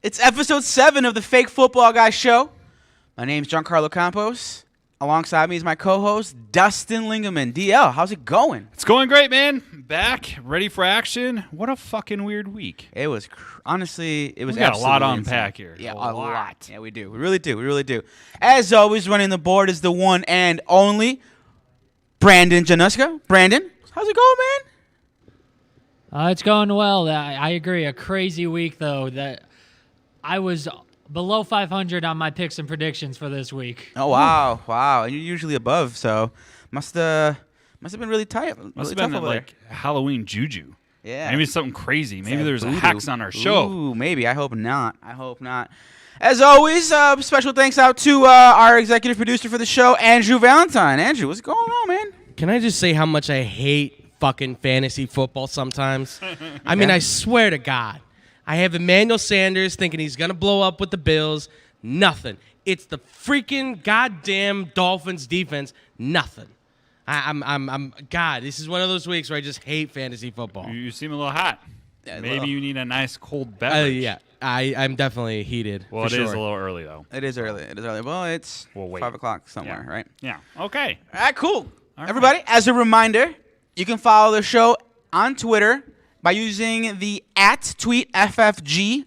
It's episode 7 of the Fake Football Guy Show. My name's Giancarlo Campos. Alongside me is my co-host, Dustin Lingaman. DL, how's it going? It's going great, man. Back, ready for action. What a fucking weird week. It was, honestly, it was We got a lot to absolutely unpack insane. here. Yeah, a lot. Yeah, we do. We really do. We really do. As always, running the board is the one and only Brandon Januska. Brandon, how's it going, man? It's going well. I agree. A crazy week, though. That I was below 500 on my picks and predictions for this week. Oh, wow. Wow. And you're usually above, so must have been really tight. Must really have been tough over like Halloween juju. Yeah. Maybe something crazy. Maybe there's voodoo. hacks on our show. Ooh, maybe. I hope not. As always, special thanks out to our executive producer for the show, Andrew Valentine. Andrew, what's going on, man? Can I just say how much I hate fucking fantasy football sometimes? I mean, I swear to God. I have Emmanuel Sanders thinking he's going to blow up with the Bills. Nothing. It's the freaking goddamn Dolphins defense. Nothing. God, this is one of those weeks where I just hate fantasy football. You seem a little hot. Yeah, Maybe you need a nice cold beverage. Yeah, I'm definitely heated. Well, for it sure. is a little early, though. It is early. Well, it's We'll wait. 5 o'clock somewhere, Yeah. right? Yeah. Okay. All right, cool. All Everybody, as a reminder, you can follow the show on Twitter by using the @tweetffg.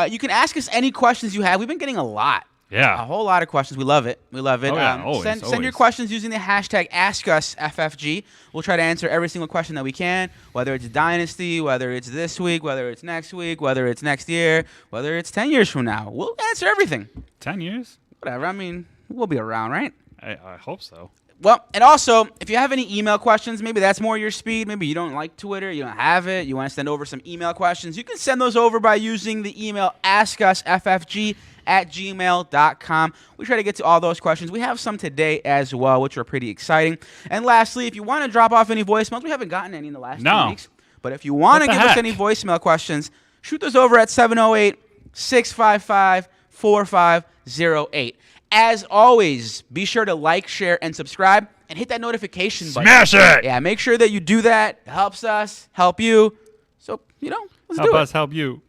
You can ask us any questions you have. We've been getting a lot. Yeah. A whole lot of questions. We love it. We love it. Oh, yeah, always, send your always. questions using the hashtag AskUsFFG. We'll try to answer every single question that we can, whether it's Dynasty, whether it's this week, whether it's next week, whether it's next year, whether it's 10 years from now. We'll answer everything. 10 years? Whatever. I mean, we'll be around, right? I hope so. Well, and also, if you have any email questions, maybe that's more your speed. Maybe you don't like Twitter, you don't have it, you want to send over some email questions, you can send those over by using the email askusffg@gmail.com. We try to get to all those questions. We have some today as well, which are pretty exciting. And lastly, if you want to drop off any voicemails, we haven't gotten any in the last 2 weeks. But if you want to What the give us heck? any voicemail questions, shoot those over at 708-655-4508. As always, be sure to like, share, and subscribe, and hit that notification button. Smash it! Yeah, make sure that you do that. It helps us, help you. So, let's Help do us it. help you.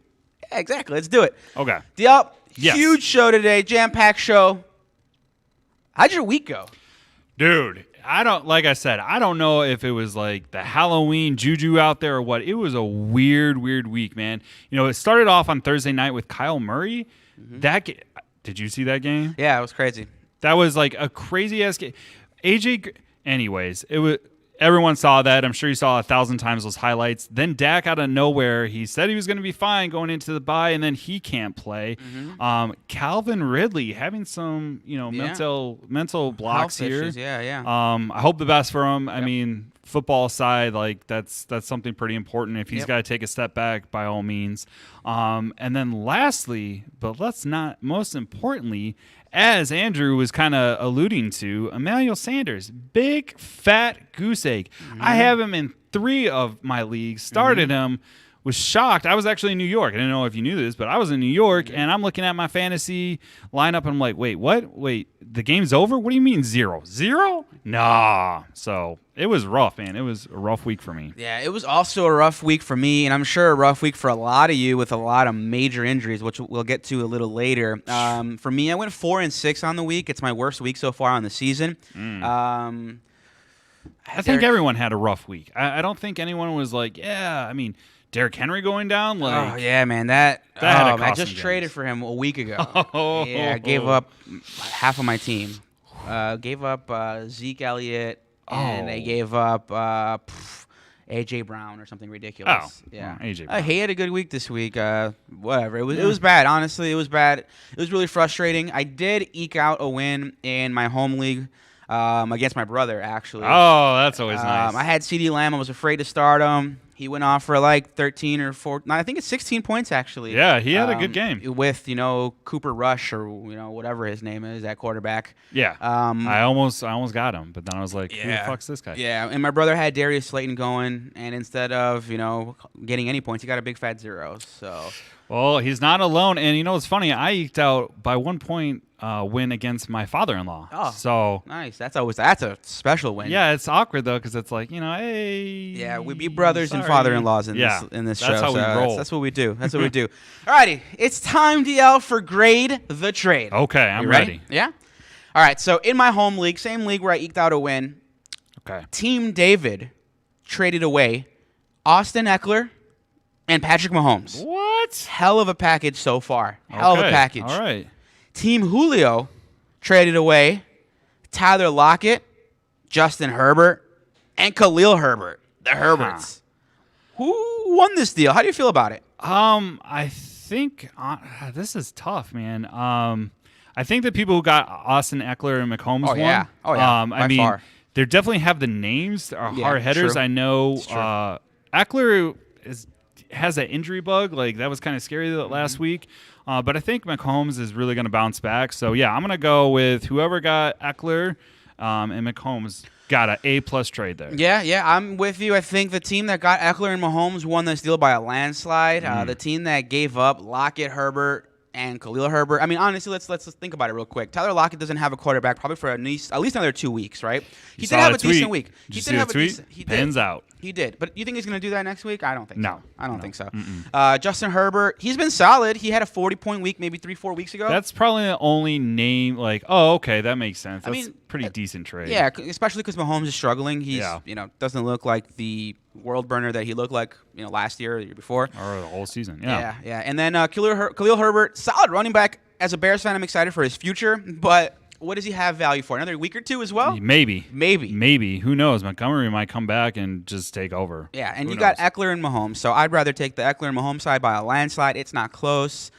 Yeah, exactly. Let's do it. Okay. DL, Yes. huge show today, jam-packed show. How'd your week go? Dude, like I said, I don't know if it was like the Halloween juju out there or what. It was a weird week, man. It started off on Thursday night with Kyle Murray. Did you see that game? Yeah, it was crazy. That was like a crazy ass game. Anyways, everyone saw that. I'm sure you saw 1,000 times those highlights. Then Dak out of nowhere, he said he was going to be fine going into the bye, and then he can't play. Calvin Ridley having some, mental blocks Health here. issues, yeah. I hope the best for him. I mean, football aside, like that's something pretty important. If he's got to take a step back, by all means. And then lastly, but most importantly, as Andrew was kind of alluding to, Emmanuel Sanders, big fat goose egg. I have him in 3 of my leagues. Started him. Was shocked. I was actually in New York. I didn't know if you knew this, but I was in New York, and I'm looking at my fantasy lineup, and I'm like, wait, what? Wait, the game's over? What do you mean 0? 0? Nah. So it was rough, man. It was a rough week for me. Yeah, it was also a rough week for me, and I'm sure a rough week for a lot of you with a lot of major injuries, which we'll get to a little later. For me, I went 4-6 on the week. It's my worst week so far on the season. I think everyone had a rough week. I don't think anyone was like, yeah, I mean, Derrick Henry going down? Oh, yeah, man. I just traded for him a week ago. Yeah, I gave up half of my team. Gave up Zeke Elliott, and they gave up A.J. Brown or something ridiculous. Yeah, A.J. Brown. He had a good week this week. Whatever. It was bad. Honestly, it was bad. It was really frustrating. I did eke out a win in my home league against my brother, actually. Oh, that's always nice. I had CeeDee Lamb. I was afraid to start him. He went off for like 13 or 14. I think it's 16 points, actually. Yeah, he had a good game. With, Cooper Rush or, whatever his name is, that quarterback. Yeah. I almost got him, but then I was like, who the fuck's this guy? Yeah, and my brother had Darius Slayton going, and instead of, getting any points, he got a big fat 0. So Well, he's not alone. And you know what's funny? I eked out by 1 point win against my father-in-law. Oh, so nice. That's a special win. Yeah, it's awkward though because it's like, hey. Yeah, we be brothers and father-in-laws in this show. That's how we roll. That's what we do. That's what we do. Alrighty, it's time, DL, for Grade the Trade. Okay, I'm ready. Yeah. All right. So in my home league, same league where I eked out a win. Okay. Team David traded away Austin Eckler and Patrick Mahomes. What? Hell of a package so far. Hell of a package. All right. Team Julio traded away Tyler Lockett, Justin Herbert, and Khalil Herbert. The Herberts. Who won this deal? How do you feel about it? I think this is tough, man. I think the people who got Austin Eckler and Mahomes won. Yeah. Oh, yeah. I mean, far. They definitely have the names. Are hard headers. True. I know Eckler has an injury bug. Like, that was kind of scary last week. But I think Mahomes is really going to bounce back. So, yeah, I'm going to go with whoever got Eckler and Mahomes got an A-plus trade there. Yeah, I'm with you. I think the team that got Eckler and Mahomes won this deal by a landslide. The team that gave up Lockett, Herbert, and Khalil Herbert. I mean, honestly, let's think about it real quick. Tyler Lockett doesn't have a quarterback probably for at least another 2 weeks, right? He did have a decent week. He did have a decent. He pans out. He did. But you think he's going to do that next week? I don't think so. I don't think so. Justin Herbert, he's been solid. He had a 40-point week maybe 3-4 weeks ago. That's probably the only name okay, that makes sense. That's pretty decent trade. Yeah, especially because Mahomes is struggling. He's doesn't look like the world burner that he looked like last year or the year before. Or the whole season, yeah. And then Khalil Herbert, solid running back. As a Bears fan, I'm excited for his future, but what does he have value for? Another week or two as well? Maybe. Who knows? Montgomery might come back and just take over. Yeah, and you got Eckler and Mahomes, so I'd rather take the Eckler and Mahomes side by a landslide. It's not close.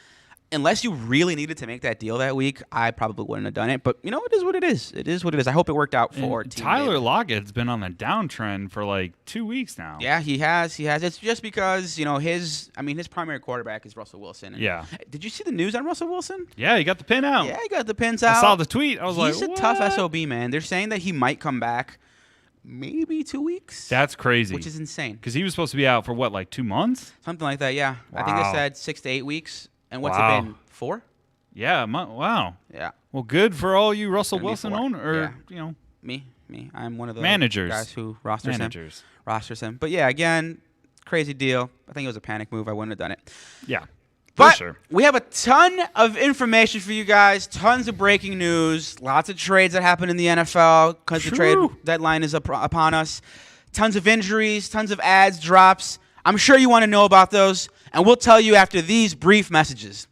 Unless you really needed to make that deal that week, I probably wouldn't have done it. But, it is what it is. It is what it is. I hope it worked out for Team Tyler David. Lockett's been on the downtrend for like 2 weeks now. Yeah, he has. It's just because, his primary quarterback is Russell Wilson. Yeah. Did you see the news on Russell Wilson? Yeah, he got the pin out. Yeah, he got the pins out. I saw the tweet. I was He's like, a tough SOB, man. They're saying that he might come back maybe 2 weeks. That's crazy. Which is insane. Because he was supposed to be out for what, like 2 months? Something like that, yeah. Wow. I think they said 6 to 8 weeks. And what's it been, 4? Yeah, wow. Yeah. Well, good for all you Russell Wilson owner, Me. I'm one of the managers, guys who rosters him. But yeah, again, crazy deal. I think it was a panic move. I wouldn't have done it. Yeah. But for sure. We have a ton of information for you guys, tons of breaking news, lots of trades that happen in the NFL because the trade deadline is upon us, tons of injuries, tons of ads, drops. I'm sure you want to know about those, and we'll tell you after these brief messages.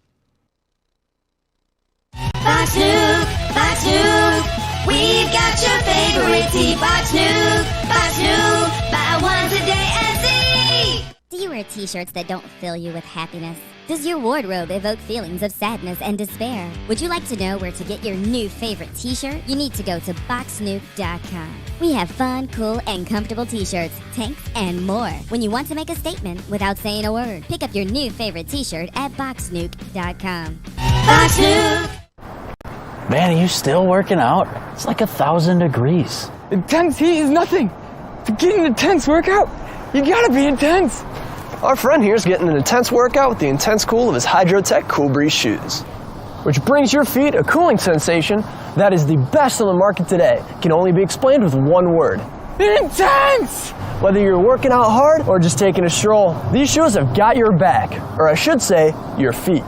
Fox News, we've got your favorite tea. Fox News, buy one today and see. Do you wear t-shirts that don't fill you with happiness? Does your wardrobe evoke feelings of sadness and despair? Would you like to know where to get your new favorite t-shirt? You need to go to boxnuke.com. We have fun, cool, and comfortable t-shirts, tanks, and more. When you want to make a statement without saying a word, pick up your new favorite t-shirt at boxnuke.com. Fox News. Man, are you still working out? It's like 1,000 degrees. Intense heat is nothing. To get an intense workout, you gotta be intense. Our friend here is getting an intense workout with the intense cool of his Hydrotech Cool Breeze shoes. Which brings your feet a cooling sensation that is the best on the market today. Can only be explained with one word. Intense! Whether you're working out hard or just taking a stroll, these shoes have got your back. Or I should say, your feet.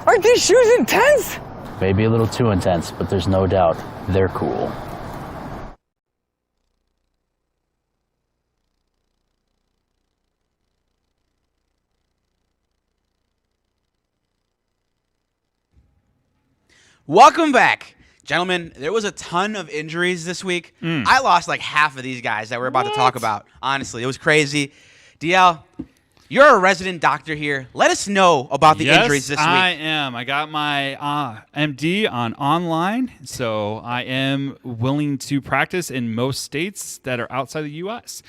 Aren't these shoes intense? Maybe a little too intense, but there's no doubt they're cool. Welcome back. Gentlemen, there was a ton of injuries this week. I lost like half of these guys that we're about to talk about. Honestly, it was crazy. DL, you're a resident doctor here. Let us know about the injuries this week. I am. I got my MD on online, so I am willing to practice in most states that are outside the U.S.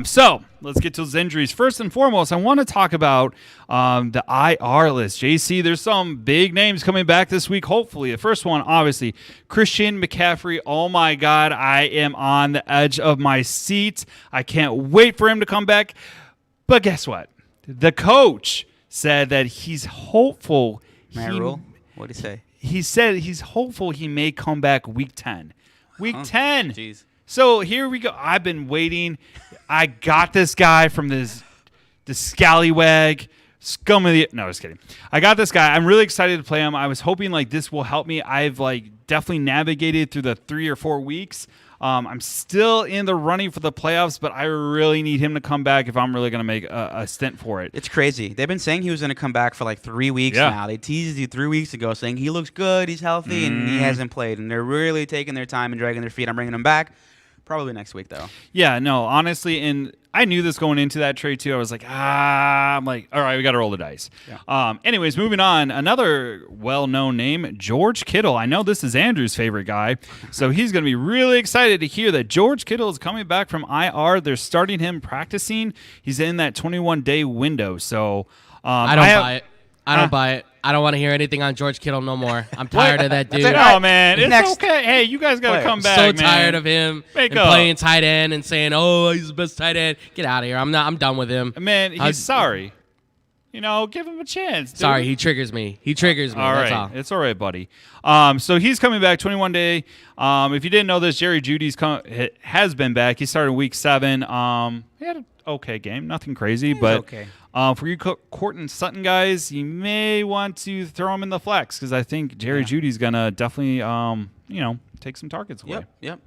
So let's get to those injuries. First and foremost, I want to talk about the IR list. JC, there's some big names coming back this week, hopefully. The first one, obviously, Christian McCaffrey. Oh, my God. I am on the edge of my seat. I can't wait for him to come back. But guess what? The coach said that he's hopeful. Matt Rule? What did he say? He said he's hopeful he may come back week 10. Week 10. Jeez. So here we go. I've been waiting. I got this guy from the scallywag. Scum of the... No, just kidding. I got this guy. I'm really excited to play him. I was hoping this will help me. I've definitely navigated through the 3 or 4 weeks. I'm still in the running for the playoffs, but I really need him to come back if I'm really going to make a stint for it. It's crazy. They've been saying he was going to come back for 3 weeks now. They teased you 3 weeks ago saying he looks good, he's healthy, and he hasn't played. And they're really taking their time and dragging their feet on bringing him back. Probably next week, though. Yeah, no, honestly, and I knew this going into that trade, too. I was all right, we got to roll the dice. Yeah. Anyways, moving on. Another well-known name, George Kittle. I know this is Andrew's favorite guy, so he's going to be really excited to hear that George Kittle is coming back from IR. They're starting him practicing. He's in that 21-day window, so... I don't buy it. I don't buy it. I don't want to hear anything on George Kittle no more. I'm tired of that dude. Oh, man. It's okay. Hey, you guys got to come back, man. So tired of him playing tight end and saying, oh, he's the best tight end. Get out of here. I'm done with him. Man, he's sorry. Give him a chance, dude. Sorry, he triggers me. All right. That's all. It's all right, buddy. So he's coming back 21 day. If you didn't know this, Jerry Jeudy's has been back. He started week 7. He had an okay game. Nothing crazy, but okay. For you Courtland Sutton guys, you may want to throw him in the flex because I think Jerry Jeudy's going to definitely, take some targets away. Yep.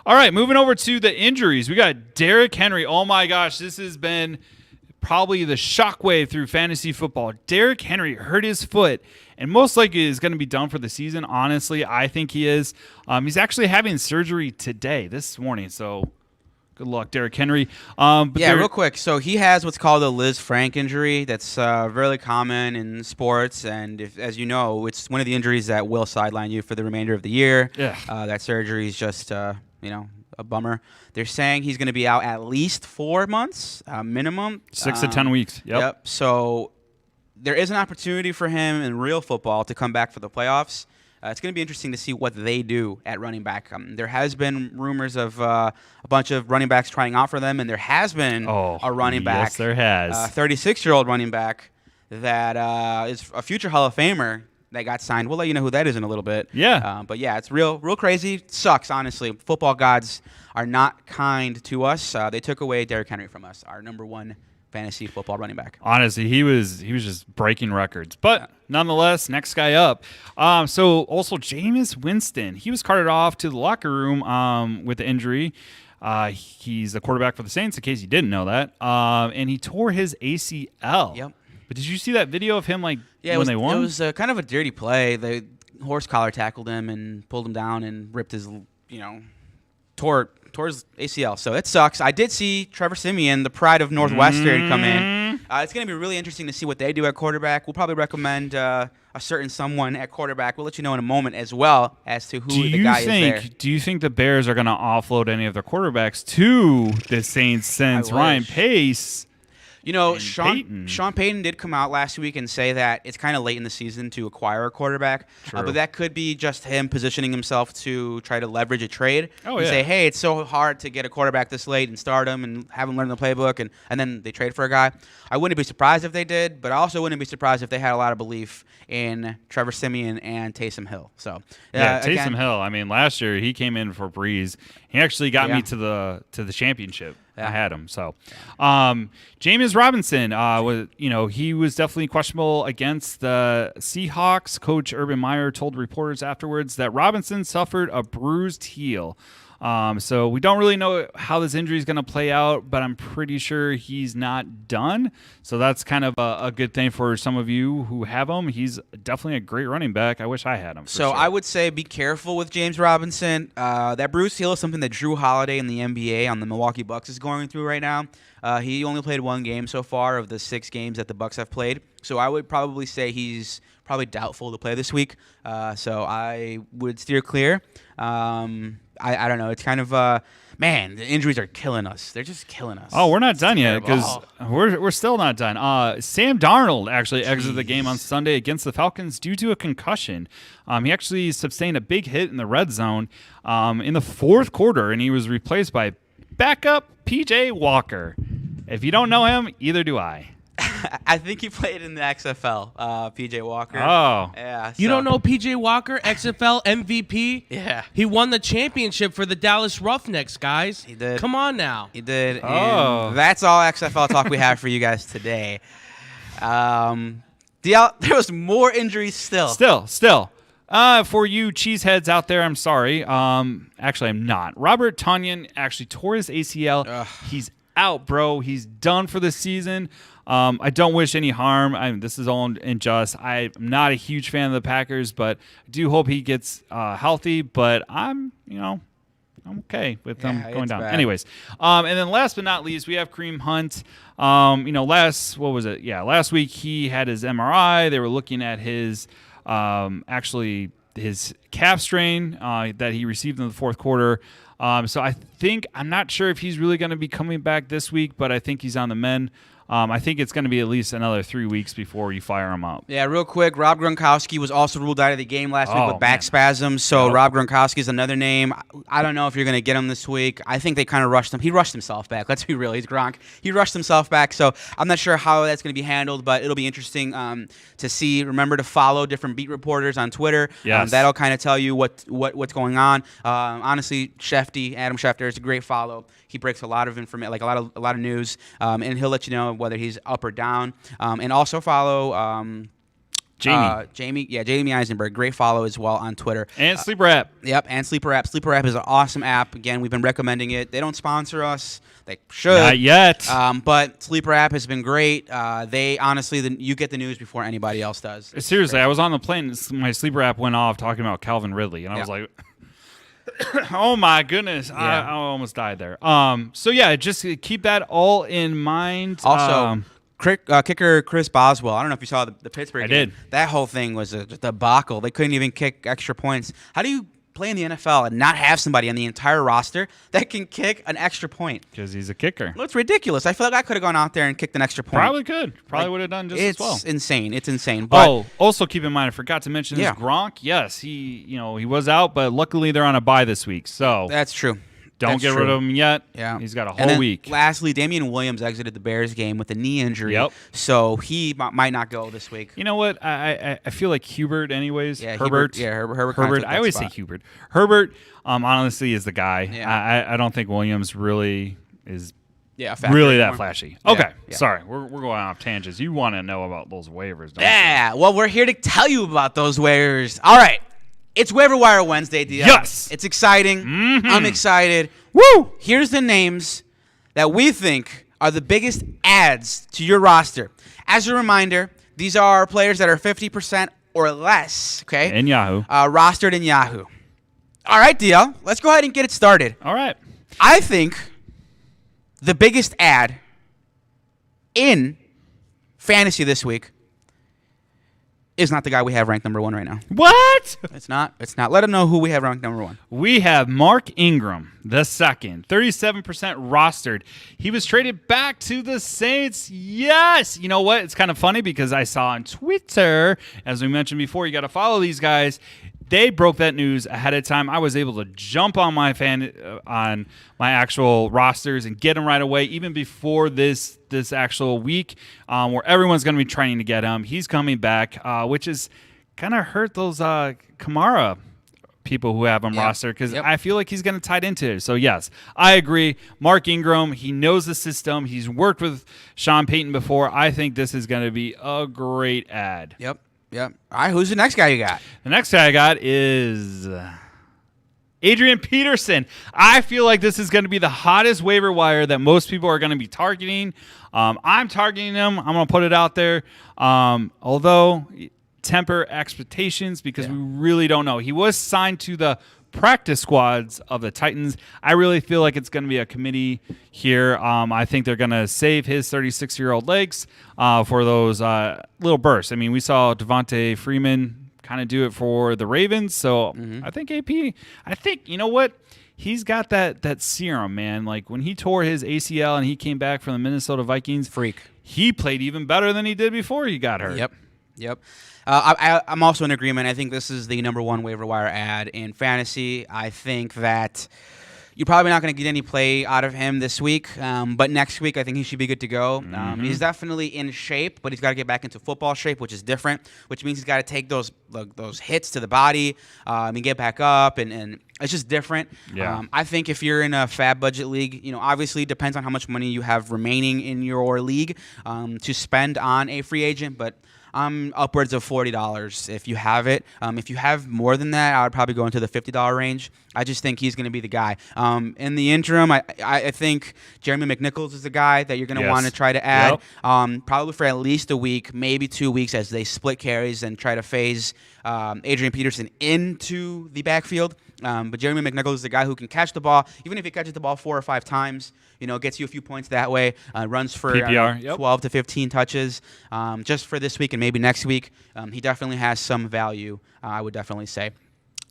All right, moving over to the injuries. We got Derrick Henry. Oh, my gosh, this has been probably the shockwave through fantasy football. Derrick Henry hurt his foot and most likely is going to be done for the season. Honestly, I think he is. He's actually having surgery today, this morning, so... Good luck, Derrick Henry. Real quick. So he has what's called a Liz Frank injury. That's really common in sports, and as you know, it's one of the injuries that will sideline you for the remainder of the year. Yeah. That surgery is just a bummer. They're saying he's going to be out at least 4 months, minimum. 6 to 10 weeks. Yep. So there is an opportunity for him in real football to come back for the playoffs. It's going to be interesting to see what they do at running back. There has been rumors of a bunch of running backs trying out for them, and there has been a running back. Yes, there has. 36-year-old running back that is a future Hall of Famer that got signed. We'll let you know who that is in a little bit. Yeah. But yeah, it's real crazy. It sucks, honestly. Football gods are not kind to us. They took away Derrick Henry from us, our number 1 fantasy football running back. Honestly, he was just breaking records. But nonetheless, next guy up. So also Jameis Winston. He was carted off to the locker room with the injury. He's the quarterback for the Saints, in case you didn't know that. And he tore his ACL. Yep. But did you see that video of him when they won? It was kind of a dirty play. The horse collar tackled him and pulled him down and ripped his, tore his ACL. So it sucks. I did see Trevor Siemian, the pride of Northwestern, come in. It's going to be really interesting to see what they do at quarterback. We'll probably recommend a certain someone at quarterback. We'll let you know in a moment as well as to who the guy is there. Do you think the Bears are going to offload any of their quarterbacks to the Saints since Ryan Pace? Sean Payton did come out last week and say that it's kind of late in the season to acquire a quarterback. But that could be just him positioning himself to try to leverage a trade. Say, hey, it's so hard to get a quarterback this late and start him and have him learn the playbook, and then they trade for a guy. I wouldn't be surprised if they did, but I also wouldn't be surprised if they had a lot of belief in Trevor Siemian and Taysom Hill. So Taysom Hill. I mean, last year he came in for Breeze. He actually got me to the championship. I had him. So, James Robinson he was definitely questionable against the Seahawks. Coach Urban Meyer told reporters afterwards that Robinson suffered a bruised heel. So we don't really know how this injury is going to play out, but I'm pretty sure he's not done. So that's kind of a good thing for some of you who have him. He's definitely a great running back. I wish I had him. So I would say be careful with James Robinson. That bruised heel is something that Drew Holiday in the NBA on the Milwaukee Bucks is going through right now. He only played 1 game so far of the 6 games that the Bucks have played. So I would probably say he's probably doubtful to play this week. So I would steer clear. I don't know. It's kind of the injuries are killing us. They're just killing us. Oh, we're not done yet because we're still not done. Sam Darnold actually exited the game on Sunday against the Falcons due to a concussion. He actually sustained a big hit in the red zone in the 4th quarter, and he was replaced by backup P.J. Walker. If you don't know him, either do I. I think he played in the XFL, PJ Walker. Oh. Yeah. You don't know PJ Walker, XFL MVP? Yeah. He won the championship for the Dallas Roughnecks, guys. He did. Come on now. He did. Oh. And that's all XFL talk we have for you guys today. DL, there was more injuries still. Still. For you cheeseheads out there, I'm sorry. Actually, I'm not. Robert Tonyan actually tore his ACL. Ugh. He's out, bro. He's done for the season. I don't wish any harm. This is all unjust. I'm not a huge fan of the Packers, but I do hope he gets healthy. But I'm okay with them going down. Bad. Anyways, and then last but not least, we have Kareem Hunt. Last week he had his MRI. They were looking at his his calf strain that he received in the fourth quarter. So I'm not sure if he's really going to be coming back this week, but I think he's on the mend. I think it's going to be at least another 3 weeks before you fire him up. Yeah, real quick, Rob Gronkowski was also ruled out of the game last week with back spasms. So Rob Gronkowski is another name. I don't know if you're going to get him this week. I think they kind of rushed him. He rushed himself back. Let's be real. He's Gronk. He rushed himself back. So I'm not sure how that's going to be handled, but it'll be interesting to see. Remember to follow different beat reporters on Twitter. Yes. That'll kind of tell you what's going on. Honestly, Adam Schefter is a great follow. He breaks a lot of information, like a lot of news, and he'll let you know whether he's up or down. And also follow Jamie Eisenberg. Great follow as well on Twitter. And Sleeper app. Yep, and Sleeper app. Sleeper app is an awesome app. Again, we've been recommending it. They don't sponsor us. They should. Not yet. But Sleeper app has been great. They honestly, you get the news before anybody else does. Seriously, I was on the plane. My Sleeper app went off talking about Calvin Ridley, and I was like, oh my goodness, I almost died there. Just keep that all in mind. Also, kicker Chris Boswell. I don't know if you saw the Pittsburgh game. Did. That whole thing was just a debacle. They couldn't even kick extra points. How do you play in the NFL and not have somebody on the entire roster that can kick an extra point? Because he's a kicker. Well, it's ridiculous. I feel like I could have gone out there and kicked an extra point. Probably could. Probably would have done just as well. It's insane. It's insane. But also keep in mind, I forgot to mention this. Gronk, yes, he was out, but luckily they're on a bye this week. So that's true. Don't get rid of him yet. Yeah. He's got a whole week. Lastly, Damian Williams exited the Bears game with a knee injury. Yep. So he might not go this week. You know what? I feel like Hubert anyways. Yeah, Herbert. Herbert. I always say Hubert. Herbert, honestly, is the guy. Yeah. I don't think Williams really is really that flashy. Okay. Sorry. We're going off tangents. You want to know about those waivers, don't you? Well, we're here to tell you about those waivers. All right. It's Waiver Wire Wednesday, DL. Yes. It's exciting. Mm-hmm. I'm excited. Woo! Here's the names that we think are the biggest adds to your roster. As a reminder, these are players that are 50% or less, okay? In Yahoo. Rostered in Yahoo. All right, DL. Let's go ahead and get it started. All right. I think the biggest ad in fantasy this week is not the guy we have ranked number 1 right now. What? It's not. Let him know who we have ranked number 1. We have Mark Ingram, the second, 37% rostered. He was traded back to the Saints. Yes. You know what? It's kind of funny because I saw on Twitter, as we mentioned before, you got to follow these guys. They broke that news ahead of time. I was able to jump on my actual rosters and get him right away, even before this actual week where everyone's going to be trying to get him. He's coming back, which is kind of hurt those Kamara people who have him rostered because I feel like he's going to tie into it. So, yes, I agree. Mark Ingram, he knows the system. He's worked with Sean Payton before. I think this is going to be a great ad. Yep. All right, who's the next guy you got? The next guy I got is Adrian Peterson. I feel like this is going to be the hottest waiver wire that most people are going to be targeting. I'm targeting him. I'm going to put it out there. Although, temper expectations because we really don't know. He was signed to the practice squads of the Titans. I really feel like it's going to be a committee here. I think they're going to save his 36-year-old legs for those little bursts. I mean, we saw Devontae Freeman kind of do it for the Ravens. So I think you know what? He's got that serum, man. Like when he tore his ACL and he came back from the Minnesota Vikings, freak. He played even better than he did before he got hurt. Yep. I'm also in agreement. I think this is the number 1 waiver wire ad in fantasy. I think that you're probably not going to get any play out of him this week, but next week I think he should be good to go. He's definitely in shape, but he's got to get back into football shape, which is different, which means he's got to take those hits to the body and get back up, and it's just different. Yeah. I think if you're in a fab budget league, obviously it depends on how much money you have remaining in your league to spend on a free agent, but I'm upwards of $40 if you have it. If you have more than that, I would probably go into the $50 range. I just think he's going to be the guy. In the interim, I think Jeremy McNichols is the guy that you're going to want to try to add, probably for at least a week, maybe 2 weeks, as they split carries and try to phase Adrian Peterson into the backfield. But Jeremy McNichols is the guy who can catch the ball. Even if he catches the ball 4 or 5 times, gets you a few points that way, runs for PPR, 12 to 15 touches just for this week and maybe next week. He definitely has some value, I would definitely say.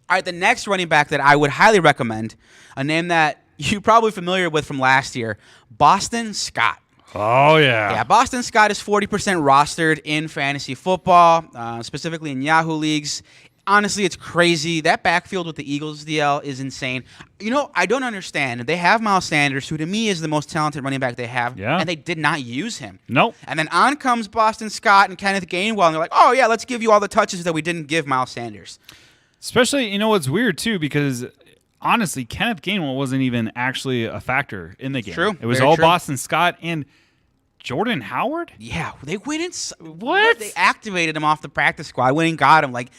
All right, the next running back that I would highly recommend, a name that you're probably familiar with from last year, Boston Scott. Oh, yeah. Yeah, Boston Scott is 40% rostered in fantasy football, specifically in Yahoo leagues. Honestly, it's crazy. That backfield with the Eagles DL is insane. I don't understand. They have Miles Sanders, who to me is the most talented running back they have, and they did not use him. Nope. And then on comes Boston Scott and Kenneth Gainwell, and they're like, oh, yeah, let's give you all the touches that we didn't give Miles Sanders. Especially, what's weird, too, because honestly, Kenneth Gainwell wasn't even actually a factor in the game. True. It was Very all true. Boston Scott and Jordan Howard? Yeah, they went in. What? They activated him off the practice squad, went and got him. Like,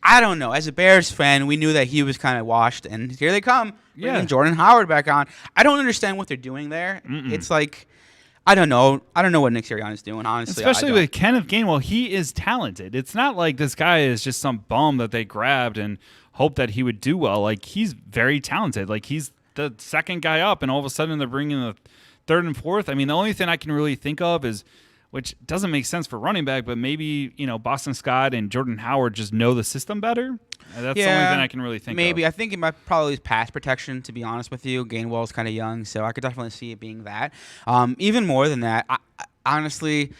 I don't know. As a Bears fan, we knew that he was kind of washed, and here they come. Bringing Jordan Howard back on. I don't understand what they're doing there. It's like, I don't know. I don't know what Nick Sirianni's doing, honestly. Especially with Kenneth Gainwell, he is talented. It's not like this guy is just some bum that they grabbed and hoped that he would do well. Like, he's very talented. Like, he's the second guy up, and all of a sudden they're bringing the third and fourth. I mean, the only thing I can really think of is, which doesn't make sense for running back, but maybe, Boston Scott and Jordan Howard just know the system better. That's the only thing I can really think of. Maybe. I think it might probably is pass protection, to be honest with you. Gainwell's kind of young, so I could definitely see it being that. Even more than that, honestly,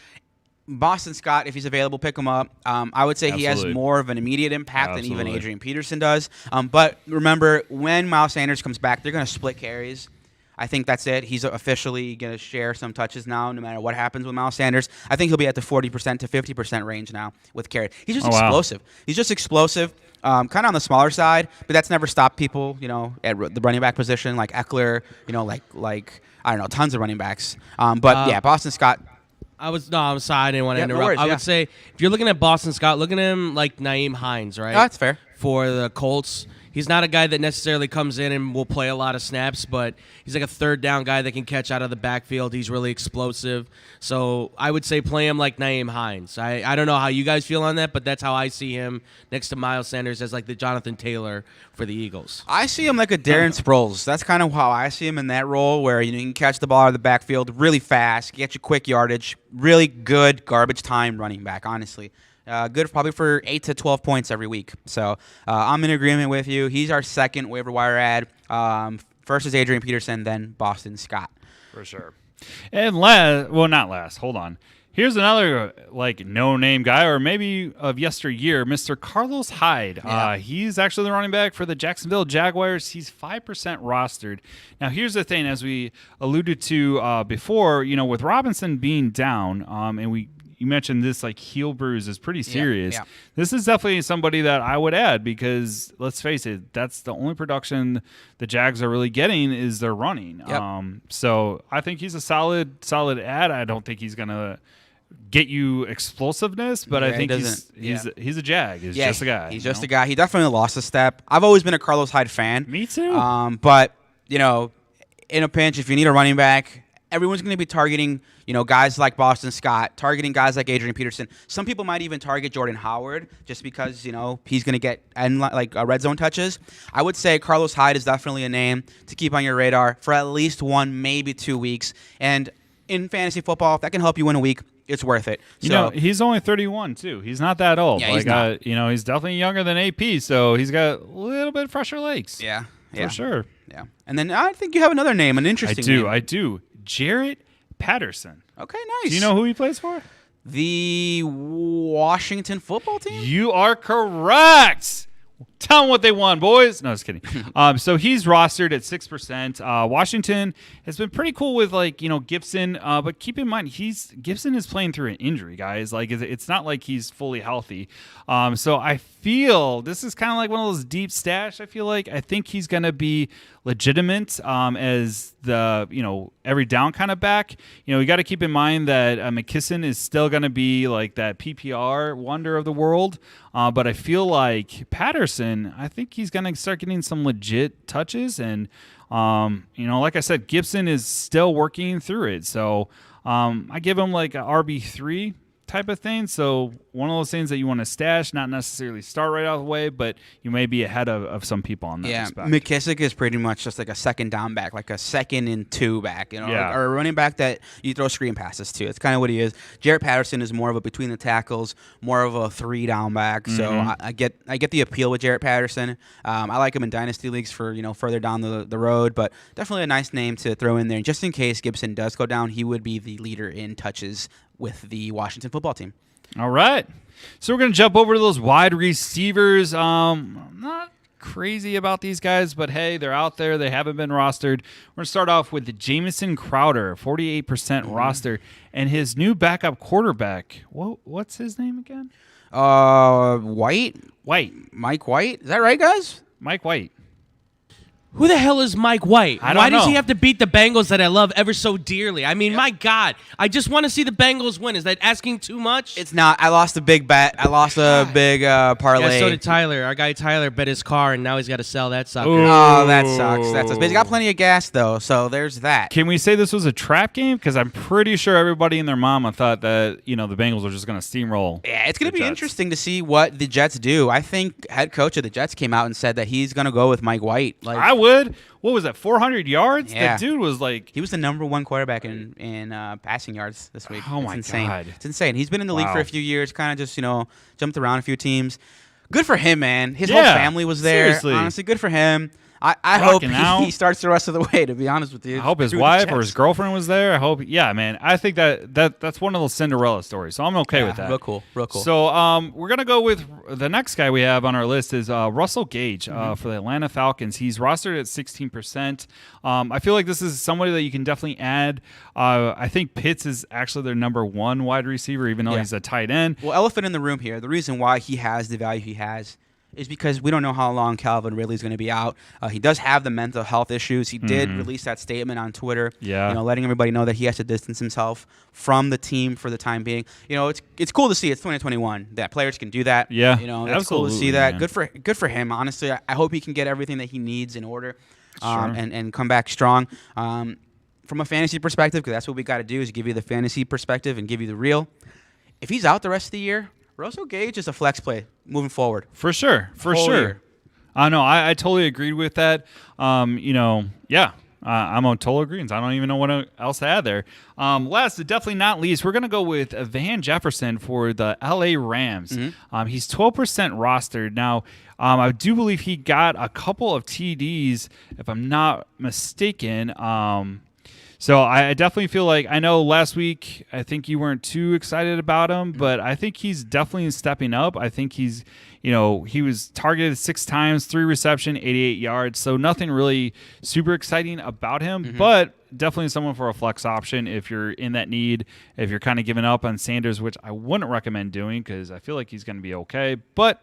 Boston Scott, if he's available, pick him up. I would say he has more of an immediate impact than even Adrian Peterson does. But remember, when Miles Sanders comes back, they're going to split carries. I think that's it. He's officially going to share some touches now, no matter what happens with Miles Sanders. I think he'll be at the 40% to 50% range now with carry. He's just explosive. Wow. He's just explosive, kind of on the smaller side, but that's never stopped people, at the running back position, like Eckler, like I don't know, tons of running backs. But Boston Scott. I'm sorry, I didn't want to interrupt. No worries, I would say, if you're looking at Boston Scott, look at him like Nyheim Hines, right? Oh, that's fair. For the Colts. He's not a guy that necessarily comes in and will play a lot of snaps, but he's like a third down guy that can catch out of the backfield. He's really explosive. So I would say play him like Nyheim Hines. I don't know how you guys feel on that, but that's how I see him next to Miles Sanders as like the Jonathan Taylor for the Eagles. I see him like a Darren Sproles. That's kind of how I see him in that role where you can catch the ball out of the backfield really fast, get you quick yardage, really good garbage time running back, honestly. Good probably for 8 to 12 points every week. So I'm in agreement with you. He's our second waiver wire ad. First is Adrian Peterson, then Boston Scott. For sure. And not last. Hold on. Here's another no-name guy, or maybe of yesteryear, Mr. Carlos Hyde. Yeah. He's actually the running back for the Jacksonville Jaguars. He's 5% rostered. Now, here's the thing, as we alluded to before, with Robinson being down, and you mentioned this heel bruise is pretty serious. Yeah. This is definitely somebody that I would add because let's face it, that's the only production the Jags are really getting is their running. Yep. So I think he's a solid add. I don't think he's gonna get you explosiveness, but I think he's a Jag. He's just a guy. He's just a guy. He definitely lost a step. I've always been a Carlos Hyde fan. Me too. But in a pinch, if you need a running back, everyone's going to be targeting, guys like Boston Scott, targeting guys like Adrian Peterson. Some people might even target Jordan Howard just because, he's going to get red zone touches. I would say Carlos Hyde is definitely a name to keep on your radar for at least 1, maybe 2 weeks. And in fantasy football, if that can help you win a week, it's worth it. He's only 31 too. He's not that old. Yeah, he's not. He's definitely younger than AP, so he's got a little bit fresher legs. Yeah. For sure. Yeah. And then I think you have another name, an interesting name. I do. Jarrod Patterson. Okay, nice. Do you know who he plays for? The Washington football team? You are correct. Tell them what they want, boys. No, just kidding. So he's rostered at 6%. Washington has been pretty cool with Gibson, but keep in mind Gibson is playing through an injury, guys. Like it's not like he's fully healthy. So I feel this is kind of like one of those deep stash. I think he's gonna be legitimate as the every down kind of back. You got to keep in mind that McKisson is still gonna be like that PPR wonder of the world. But I feel like Patterson, I think he's going to start getting some legit touches. And, like I said, Gibson is still working through it. So I give him like a RB3 type of thing. So one of those things that you want to stash, not necessarily start right out of the way, but you may be ahead of some people on that respect. McKissick is pretty much just like a second down back, like a 2nd and 2 back, or a running back that you throw screen passes to. It's kind of what he is. Jarrod Patterson is more of a between the tackles, more of a 3 down back. So I get the appeal with Jarrod Patterson. I like him in dynasty leagues for further down the road, but definitely a nice name to throw in there. And just in case Gibson does go down, he would be the leader in touches with the Washington football team. All right. So we're going to jump over to those wide receivers. I'm not crazy about these guys, but hey, they're out there. They haven't been rostered. We're going to start off with Jamison Crowder, 48% roster, and his new backup quarterback. What's his name again? White. Mike White. Is that right, guys? Mike White. Who the hell is Mike White? Why does he have to beat the Bengals that I love ever so dearly? I mean, my God. I just want to see the Bengals win. Is that asking too much? It's not. I lost a big bet. I lost a big parlay. Yeah, so did Tyler. Our guy Tyler bet his car, and now he's got to sell that sucker. Ooh. Oh, that sucks. But he's got plenty of gas, though, so there's that. Can we say this was a trap game? Because I'm pretty sure everybody and their mama thought that, the Bengals were just going to steamroll. Yeah, it's going to be interesting to see what the Jets do. I think head coach of the Jets came out and said that he's going to go with Mike White. I would. What was that, 400 yards? Yeah. That dude was like... He was the number 1 quarterback in passing yards this week. Oh, my insane. God. It's insane. He's been in the league for a few years, kind of just, jumped around a few teams. Good for him, man. His whole family was there. Seriously. Honestly, good for him. I hope he starts the rest of the way, to be honest with you. I hope his wife or his girlfriend was there. Man. I think that's one of those Cinderella stories, so I'm okay with that. Real cool. So we're going to go with the next guy we have on our list is Russell Gage for the Atlanta Falcons. He's rostered at 16%. I feel like this is somebody that you can definitely add. I think Pitts is actually their number 1 wide receiver, even though he's a tight end. Well, elephant in the room here, the reason why he has the value he has is because we don't know how long Calvin Ridley's going to be out. He does have the mental health issues. He did release that statement on Twitter, letting everybody know that he has to distance himself from the team for the time being. It's cool to see. It's 2021 that players can do that. Yeah, it's cool to see that. Man. Good for him. Honestly, I hope he can get everything that he needs in order, and come back strong. From a fantasy perspective, because that's what we got to do is give you the fantasy perspective and give you the real. If he's out the rest of the year, Russell Gage is a flex play moving forward. For sure. No, I totally agreed with that. I'm on total agreement. I don't even know what else to add there. Last, but definitely not least, we're going to go with Van Jefferson for the LA Rams. He's 12% rostered. Now, I do believe he got a couple of TDs, if I'm not mistaken. So I definitely feel like, I know last week I think you weren't too excited about him, but I think he's definitely stepping up. I think he's, he was targeted 6 times, 3 reception, 88 yards. So nothing really super exciting about him, but definitely someone for a flex option if you're in that need, if you're kind of giving up on Sanders, which I wouldn't recommend doing because I feel like he's going to be okay. But,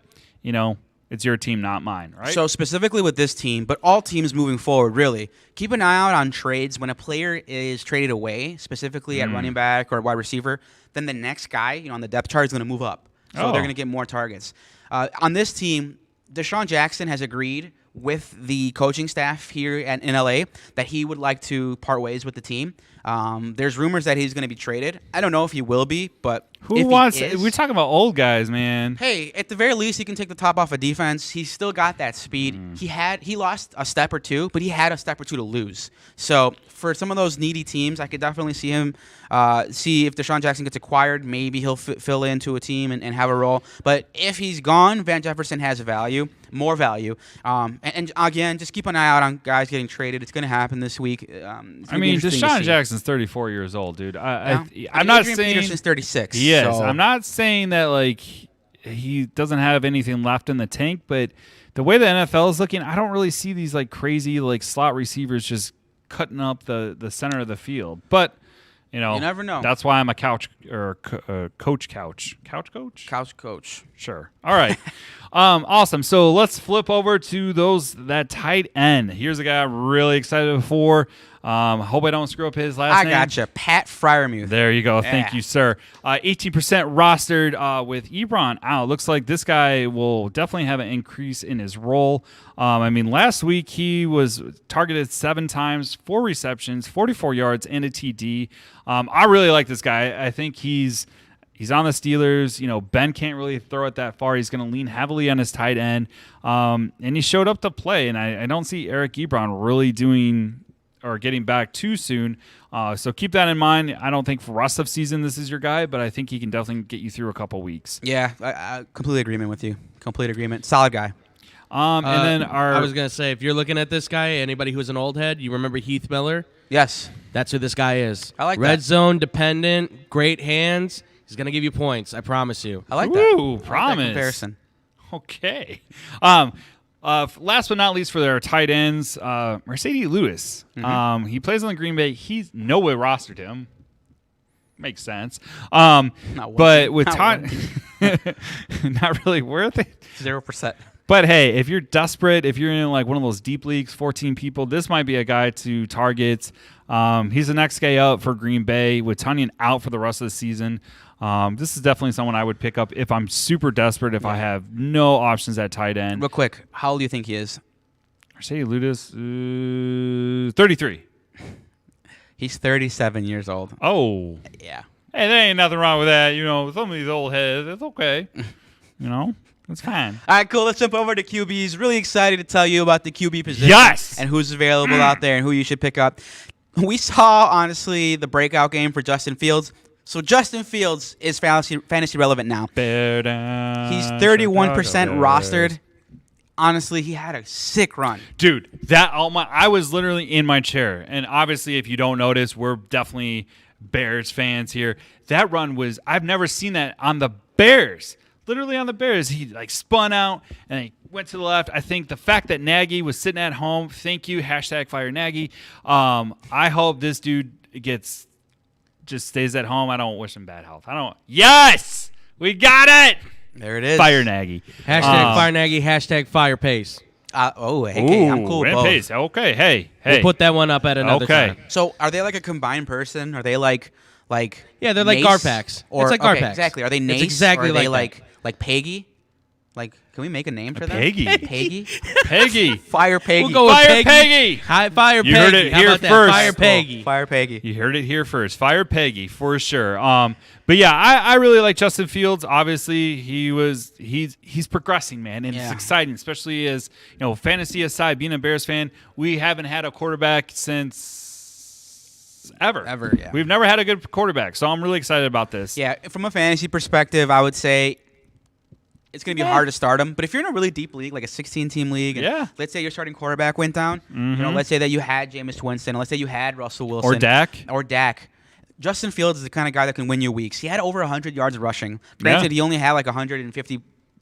it's your team, not mine, right? So specifically with this team, but all teams moving forward, really, keep an eye out on trades. When a player is traded away, specifically at running back or wide receiver, then the next guy on the depth chart is going to move up. So they're going to get more targets. On this team, Deshaun Jackson has agreed with the coaching staff here in LA that he would like to part ways with the team. There's rumors that he's going to be traded. I don't know if he will be, but we're talking about old guys, man. Hey, at the very least, he can take the top off of defense. He's still got that speed. He lost a step or two, but he had a step or two to lose. So for some of those needy teams, I could definitely see him. See if Deshaun Jackson gets acquired, maybe he'll fill into a team and have a role. But if he's gone, Van Jefferson has more value. And again, just keep an eye out on guys getting traded. It's going to happen this week. Deshaun Jackson's 34 years old, dude. I'm not Adrian saying Peterson's 36. Yes, so. I'm not saying that he doesn't have anything left in the tank, but the way the NFL is looking, I don't really see these like crazy like slot receivers just cutting up the center of the field. But you never know. That's why I'm a couch coach. Sure. All right. Awesome. So let's flip over to that tight end. Here's a guy I'm really excited for. Hope I don't screw up his last name. I gotcha. Pat Freiermuth. There you go. Yeah. Thank you, sir. 18% rostered with Ebron out. Looks like this guy will definitely have an increase in his role. Last week he was targeted 7 times, 4 receptions, 44 yards, and a TD. I really like this guy. I think he's on the Steelers. Ben can't really throw it that far. He's going to lean heavily on his tight end. And he showed up to play, and I don't see Eric Ebron really doing or getting back too soon. So keep that in mind. I don't think for rest of season this is your guy, but I think he can definitely get you through a couple weeks. Yeah, I complete agreement with you. Complete agreement. Solid guy. And then I was going to say, if you're looking at this guy, anybody who's an old head, you remember Heath Miller? Yes. That's who this guy is. I like that. Red zone dependent, great hands. He's going to give you points. I promise you. I like that. Ooh, promise. Like that comparison. Okay. Last but not least for their tight ends, Mercedes Lewis. Mm-hmm. He plays on the Green Bay. He's no way rostered him. Makes sense. But with Todd, not really worth it. 0%. But hey, if you're desperate, if you're in like one of those deep leagues, 14 people, this might be a guy to target. He's the next guy up for Green Bay with Tonyan out for the rest of the season. This is definitely someone I would pick up if I'm super desperate, if I have no options at tight end. Real quick, how old do you think he is? Mercedes Lewis, 33. He's 37 years old. Oh. Yeah. Hey, there ain't nothing wrong with that. Some of these old heads, it's okay. It's fine. All right, cool. Let's jump over to QBs. Really excited to tell you about the QB position. Yes! And who's available out there and who you should pick up. We saw, honestly, the breakout game for Justin Fields. So Justin Fields is fantasy relevant now. Bear down, he's 31% rostered. Honestly, he had a sick run. Dude, I was literally in my chair. And obviously, if you don't notice, we're definitely Bears fans here. That run was, I've never seen that on the Bears. Literally on the Bears. He spun out and he went to the left. I think the fact that Nagy was sitting at home, thank you, #fire Nagy. I hope this dude just stays at home. I don't wish him bad health. Yes! We got it! There it is. Fire Nagy. #fire Nagy, #fire Pace. Hey, I'm cool with both. Pace. Okay, hey. We'll put that one up at another time. So are they like a combined person? Are they like yeah, they're like Nace? Garpax. It's like Garpax. Exactly. Are they Nace? It's exactly or are they like Peggy? Like, can we make a name for them? Peggy. Peggy? Peggy. Fire Peggy. We'll go with Fire Peggy. Hi, Fire Peggy. You heard it How here about that? first. Fire Peggy. Fire Peggy. You heard it here first. Fire Peggy for sure. But yeah, I really like Justin Fields. Obviously, he's progressing, man, and it's exciting, especially as fantasy aside. Being a Bears fan, we haven't had a quarterback since ever. Yeah. We've never had a good quarterback, so I'm really excited about this. Yeah, from a fantasy perspective, I would say it's going to be hard to start him. But if you're in a really deep league, like a 16-team league, and let's say your starting quarterback went down, let's say that you had Jameis Winston, let's say you had Russell Wilson. Or Dak. Justin Fields is the kind of guy that can win you weeks. He had over 100 yards rushing. Granted, he only had like 150,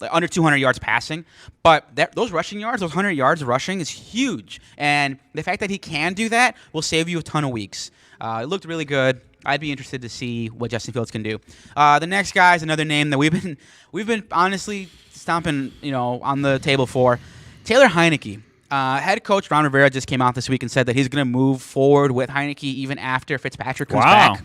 under 200 yards passing. But those rushing yards, those 100 yards rushing is huge. And the fact that he can do that will save you a ton of weeks. It looked really good. I'd be interested to see what Justin Fields can do. The next guy is another name that we've been honestly stomping on the table for. Taylor Heinecke. Head coach Ron Rivera just came out this week and said that he's going to move forward with Heinecke even after Fitzpatrick comes back.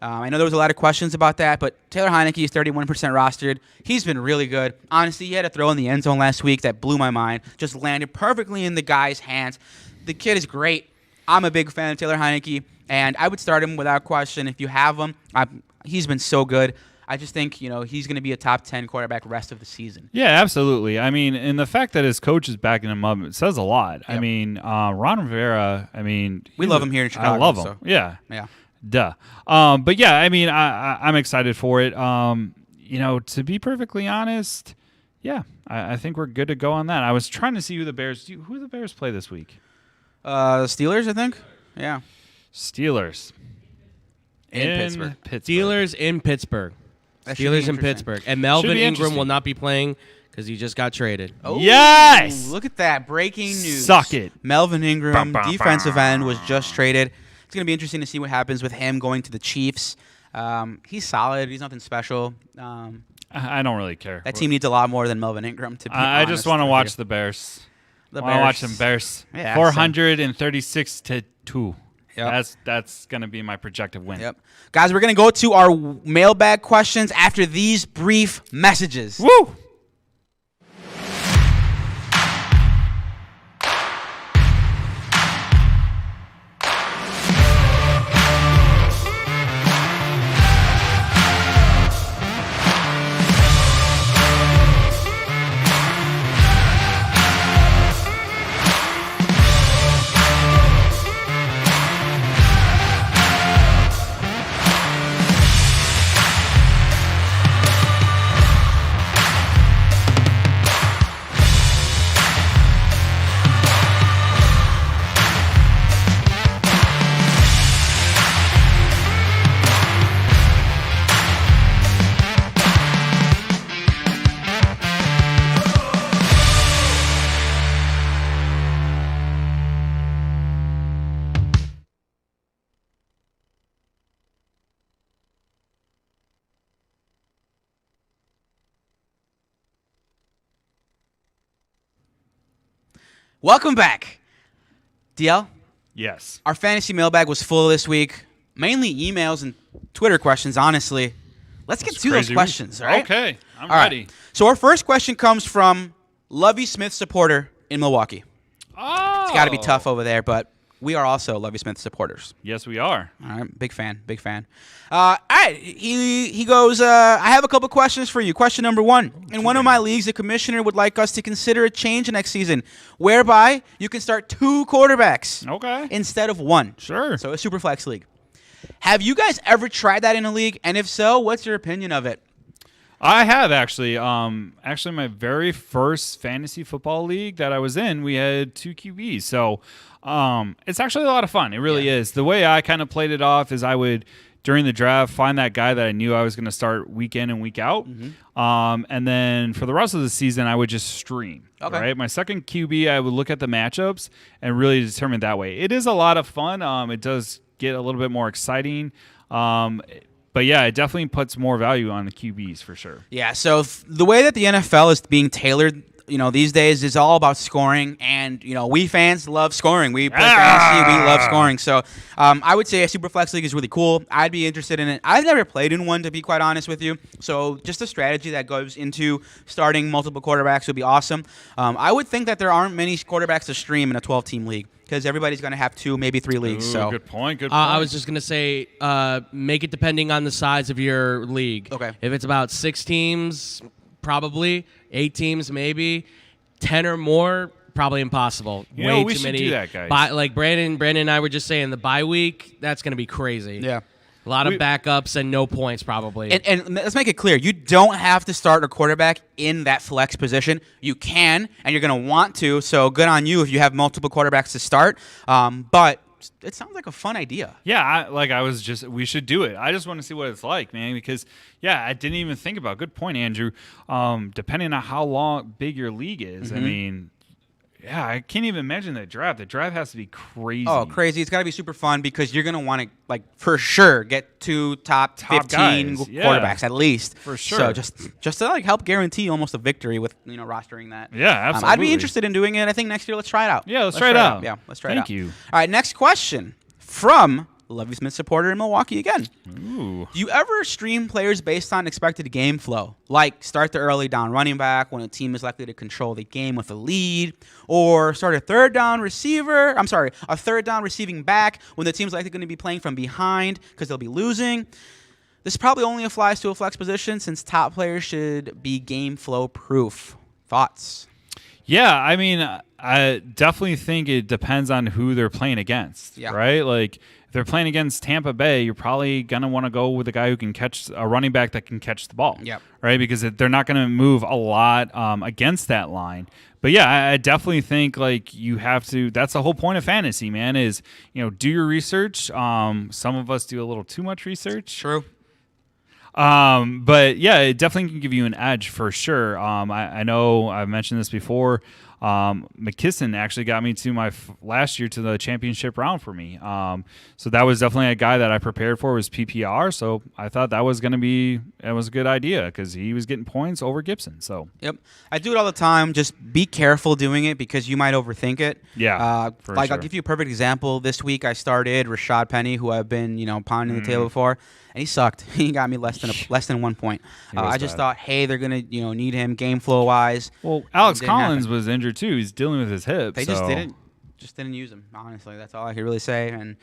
I know there was a lot of questions about that, but Taylor Heinecke is 31% rostered. He's been really good. Honestly, he had a throw in the end zone last week that blew my mind. Just landed perfectly in the guy's hands. The kid is great. I'm a big fan of Taylor Heinecke, and I would start him without question if you have him. He's been so good. I just think, he's going to be a top 10 quarterback rest of the season. Yeah, absolutely. I mean, and the fact that his coach is backing him up, it says a lot. Yep. I mean, Ron Rivera, we love him here in Chicago. I love him. So. Yeah. Duh. But yeah, I mean, I'm excited for it. To be perfectly honest, yeah, I think we're good to go on that. I was trying to see who the Bears play this week. Steelers, I think. Yeah. Steelers. In Pittsburgh. Steelers in Pittsburgh. Steelers in Pittsburgh. And Melvin Ingram will not be playing because he just got traded. Oh, yes! Look at that. Breaking news. Suck it. Melvin Ingram, defensive end, was just traded. It's going to be interesting to see what happens with him going to the Chiefs. He's solid. He's nothing special. I don't really care. That team needs a lot more than Melvin Ingram, to be honest. I just want to watch the Bears. I want to watch them Bears. Yeah, 436-2. Yep. That's going to be my projected win. Yep. Guys, we're going to go to our mailbag questions after these brief messages. Woo! Welcome back. DL, Yes. our fantasy mailbag was full this week. Mainly emails and Twitter questions, honestly. Let's get to those questions, all right? Okay. I'm All right. ready. So our first question comes from Lovie Smith supporter in Milwaukee. Oh. It's got to be tough over there, but we are also Lovie Smith supporters. Yes, we are. All right, big fan. All right, he goes, I have a couple questions for you. Question number 1. In one of my leagues, the commissioner would like us to consider a change next season, whereby you can start 2 quarterbacks instead of 1. Sure. So a super flex league. Have you guys ever tried that in a league? And if so, what's your opinion of it? I have actually. Actually, my very first fantasy football league that I was in, we had 2 QBs. So it's actually a lot of fun. It really is. The way I kind of played it off is I would, during the draft, find that guy that I knew I was going to start week in and week out. And then for the rest of the season, I would just stream. Okay. Right? My second QB, I would look at the matchups and really determine that way. It is a lot of fun. It does get a little bit more exciting. But yeah, it definitely puts more value on the QBs for sure. Yeah, so the way that the NFL is being tailored, these days is all about scoring, and we fans love scoring. We play fantasy, we love scoring. So I would say a super flex league is really cool. I'd be interested in it. I've never played in one, to be quite honest with you. So just a strategy that goes into starting multiple quarterbacks would be awesome. I would think that there aren't many quarterbacks to stream in a 12-team league, because everybody's going to have 2, maybe 3 leagues. Ooh, so good point. I was just going to say, make it depending on the size of your league. Okay. If it's about 6 teams, probably. 8 teams, maybe. 10 or more, probably impossible. Way we too should many. do that, guys. Like Brandon and I were just saying, the bye week, that's going to be crazy. yeah. A lot of backups and no points, probably. And let's make it clear, you don't have to start a quarterback in that flex position. You can, and you're going to want to, so good on you if you have multiple quarterbacks to start. But it sounds like a fun idea. Yeah, we should do it. I just want to see what it's like, man, because, I didn't even think about, good point, Andrew, depending on how big your league is, I mean, I can't even imagine the draft. The draft has to be crazy. Oh, crazy. It's got to be super fun because you're going to want to, for sure, get 2 top 15 guys. quarterbacks at least. For sure. So just to, help guarantee almost a victory with, rostering that. Yeah, absolutely. I'd be interested in doing it. I think next year, let's try it out. Yeah, let's try it out. Yeah, let's try it out. Thank you. All right, next question from Lovie Smith supporter in Milwaukee again. Ooh. Do you ever stream players based on expected game flow? Like start the early down running back when a team is likely to control the game with a lead, or start a third down receiving back when the team's likely going to be playing from behind because they'll be losing? This probably only applies to a flex position since top players should be game flow proof. Thoughts? Yeah, I mean, I definitely think it depends on who they're playing against, right? Like, if they're playing against Tampa Bay, you're probably going to want to go with a guy who can catch a running back that can catch the ball, right? Because they're not going to move a lot against that line. But yeah, I definitely think you have to. That's the whole point of fantasy, man. Is do your research. Some of us do a little too much research. True. But yeah, it definitely can give you an edge for sure. I know I've mentioned this before. McKisson actually got me to last year to the championship round for me. So that was definitely a guy that I prepared for was PPR. So I thought that was a good idea because he was getting points over Gibson. So yep, I do it all the time. Just be careful doing it because you might overthink it. Yeah, like sure. I'll give you a perfect example. This week I started Rashad Penny, who I've been pounding the table for. And he sucked. He got me less than 1 point. I just thought, hey, they're gonna need him game flow wise. Well, Alex Collins was injured too. He's dealing with his hip. They just didn't use him. Honestly, that's all I can really say. And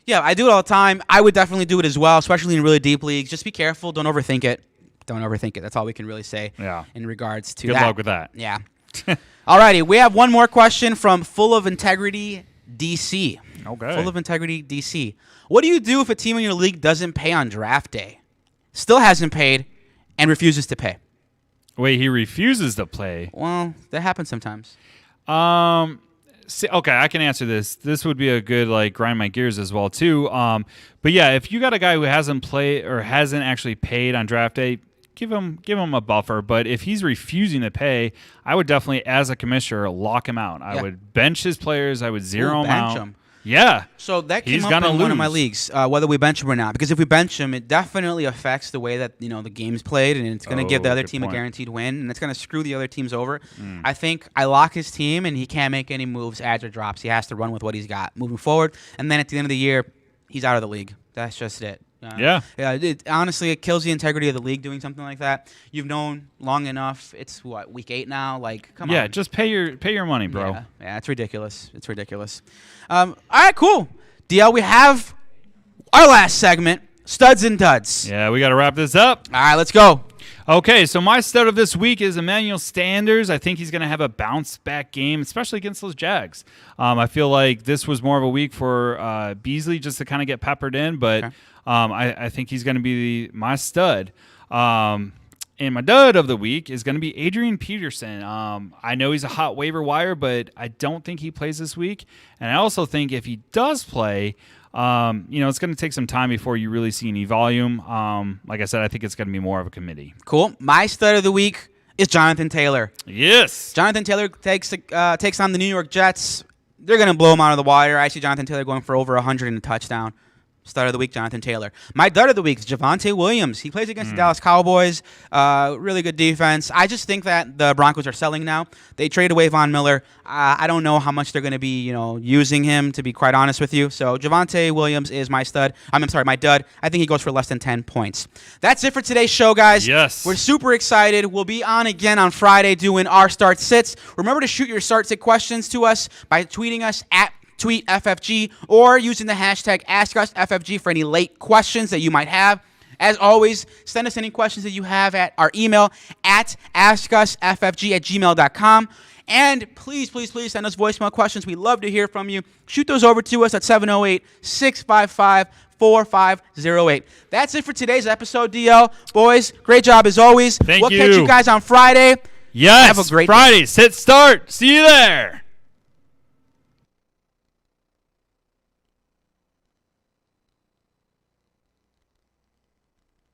yeah, I do it all the time. I would definitely do it as well, especially in really deep leagues. Just be careful. Don't overthink it. That's all we can really say. Yeah. In regards to Good luck with that. Yeah. Alrighty, we have one more question from Full of Integrity DC. Okay. Full of Integrity DC. What do you do if a team in your league doesn't pay on draft day? Still hasn't paid and refuses to pay. Wait, he refuses to play? Well, that happens sometimes. Okay, I can answer this. This would be a good grind my gears as well too. But yeah, if you got a guy who hasn't played or hasn't actually paid on draft day, give him a buffer. But if he's refusing to pay, I would definitely, as a commissioner, lock him out. I would bench his players. I would zero him out. Yeah. So that came up in one of my leagues, whether we bench him or not. Because if we bench him, it definitely affects the way that the game's played, and it's going to give the other team a guaranteed win, and it's going to screw the other teams over. I think I lock his team, and he can't make any moves, adds or drops. He has to run with what he's got moving forward, and then at the end of the year, he's out of the league. That's just it. Honestly, it kills the integrity of the league doing something like that. You've known long enough. It's week 8 now. Come on. Yeah, just pay your money, bro. Yeah, it's ridiculous. It's ridiculous. All right, cool. DL, we have our last segment, Studs and Duds. Yeah, we got to wrap this up. All right, let's go. Okay, so my stud of this week is Emmanuel Sanders. I think he's going to have a bounce-back game, especially against those Jags. I feel like this was more of a week for Beasley just to kind of get peppered in, but I think he's going to be my stud. And my dud of the week is going to be Adrian Peterson. I know he's a hot waiver wire, but I don't think he plays this week. And I also think if he does play, it's going to take some time before you really see any volume. Like I said, I think it's going to be more of a committee. Cool. My stud of the week is Jonathan Taylor. Yes. Jonathan Taylor takes on the New York Jets. They're going to blow him out of the water. I see Jonathan Taylor going for over 100 and a touchdown. Start of the week, Jonathan Taylor. My dud of the week is Javonte Williams. He plays against the Dallas Cowboys. Really good defense. I just think that the Broncos are selling now. They traded away Von Miller. I don't know how much they're going to be, using him, to be quite honest with you. So Javonte Williams is my stud. My dud. I think he goes for less than 10 points. That's it for today's show, guys. Yes. We're super excited. We'll be on again on Friday doing our start sits. Remember to shoot your start sit questions to us by tweeting us at Tweet FFG or using the hashtag AskUsFFG for any late questions that you might have. As always, send us any questions that you have at our email at AskUsFFG@gmail.com. And please, please, please send us voicemail questions. We love to hear from you. Shoot those over to us at 708-655-4508. That's it for today's episode, DL. Boys, great job as always. Thank you. We'll catch you guys on Friday. Yes, have a great Friday. Sit start. See you there.